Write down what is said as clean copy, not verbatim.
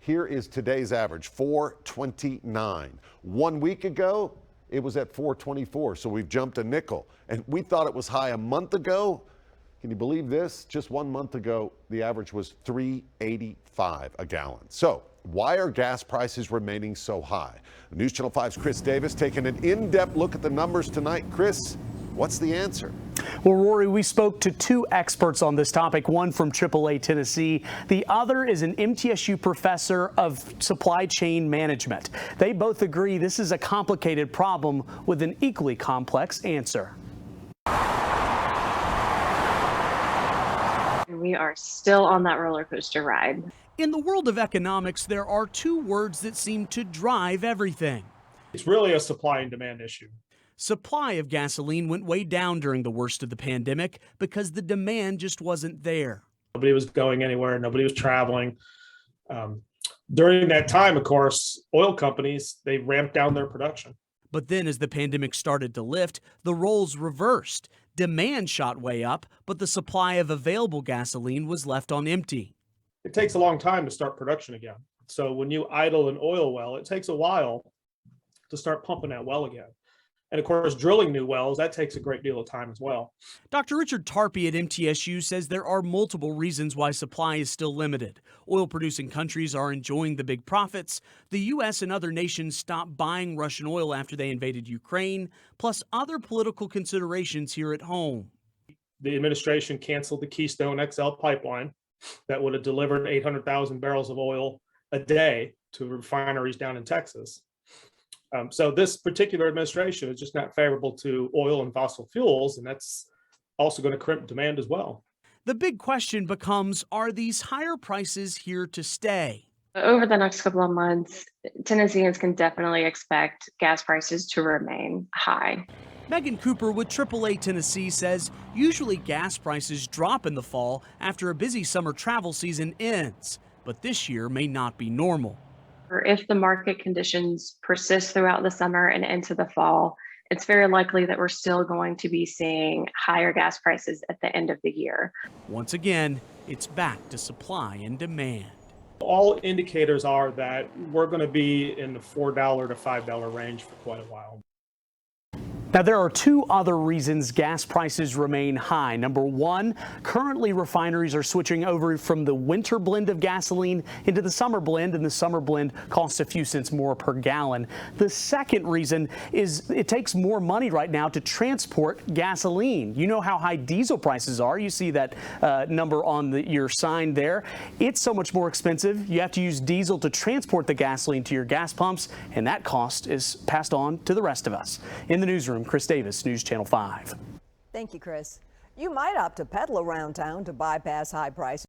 Here is today's average, $4.29. 1 week ago, it was at $4.24, so we've jumped a nickel. And we thought it was high a month ago. Can you believe this? Just 1 month ago, the average was $3.85 a gallon. So why are gas prices remaining so high? News Channel 5's Chris Davis taking an in-depth look at the numbers tonight. Chris, what's the answer? Well, Rory, we spoke to two experts on this topic, one from AAA Tennessee. The other is an MTSU professor of supply chain management. They both agree this is a complicated problem with an equally complex answer. We are still on that roller coaster ride. In the world of economics, there are two words that seem to drive everything. It's really a supply and demand issue. Supply of gasoline went way down during the worst of the pandemic because the demand just wasn't there. Nobody was going anywhere. Nobody was traveling. During that time, of course, oil companies, they ramped down their production. But then as the pandemic started to lift, the roles reversed. Demand shot way up, but the supply of available gasoline was left on empty. It takes a long time to start production again. So when you idle an oil well, it takes a while to start pumping that well again. And of course, drilling new wells, that takes a great deal of time as well. Dr. Richard Tarpey at MTSU says there are multiple reasons why supply is still limited. Oil-producing countries are enjoying the big profits. The U.S. and other nations stopped buying Russian oil after they invaded Ukraine, plus other political considerations here at home. The administration canceled the Keystone XL pipeline that would have delivered 800,000 barrels of oil a day to refineries down in Texas. So this particular administration is just not favorable to oil and fossil fuels, and that's also going to crimp demand as well. The big question becomes, are these higher prices here to stay? Over the next couple of months, Tennesseans can definitely expect gas prices to remain high. Megan Cooper with AAA Tennessee says usually gas prices drop in the fall after a busy summer travel season ends, but this year may not be normal. Or if the market conditions persist throughout the summer and into the fall, it's very likely that we're still going to be seeing higher gas prices at the end of the year. Once again, it's back to supply and demand. All indicators are that we're going to be in the $4 to $5 range for quite a while. Now, there are two other reasons gas prices remain high. Number one, currently refineries are switching over from the winter blend of gasoline into the summer blend, and the summer blend costs a few cents more per gallon. The second reason is it takes more money right now to transport gasoline. You know how high diesel prices are. You see that number on your sign there. It's so much more expensive. You have to use diesel to transport the gasoline to your gas pumps, and that cost is passed on to the rest of us. In the newsroom, Chris Davis, News Channel 5. Thank you, Chris. You might opt to pedal around town to bypass high prices.